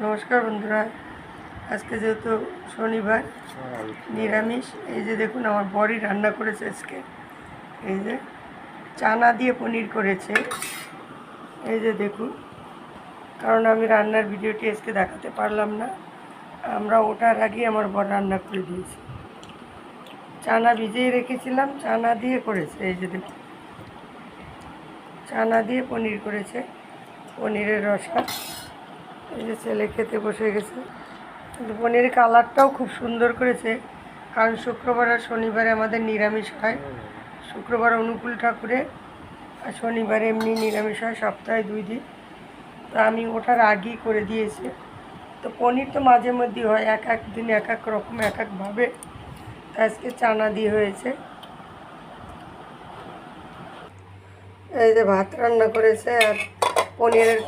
নমস্কার বন্ধুরা, আজকে যেহেতু শনিবার নিরামিষ, এই যে দেখুন আমার বড়ি রান্না করেছে আজকে। এই যে চানা দিয়ে পনির করেছে, এই যে দেখুন। কারণ আমি রান্নার ভিডিওটি আজকে দেখাতে পারলাম না, আমরা ওঠার আগে আমার বর রান্না করে দিয়েছি। চানা ভিজিয়ে রেখেছিলাম, চানা দিয়ে করেছে। এই যে দেখুন, চানা দিয়ে পনির করেছে, পনিরের রসা। এই যে ছেলে খেতে বসে গেছে। কিন্তু পনিরের কালারটাও খুব সুন্দর করেছে, কারণ শুক্রবার আর শনিবারে আমাদের নিরামিষ হয়। শুক্রবার অনুকূল ঠাকুরে, আর শনিবারে এমনি নিরামিষ হয়, সপ্তাহে 2 দিন। তো আমি ওঠার আগেই করে দিয়েছি। তো পনির তো মাঝে মধ্যেই হয়, এক এক দিন এক এক রকম, এক একভাবে। আজকে চানা দিয়ে হয়েছে। এই যে ভাত রান্না করেছে আর পনিরের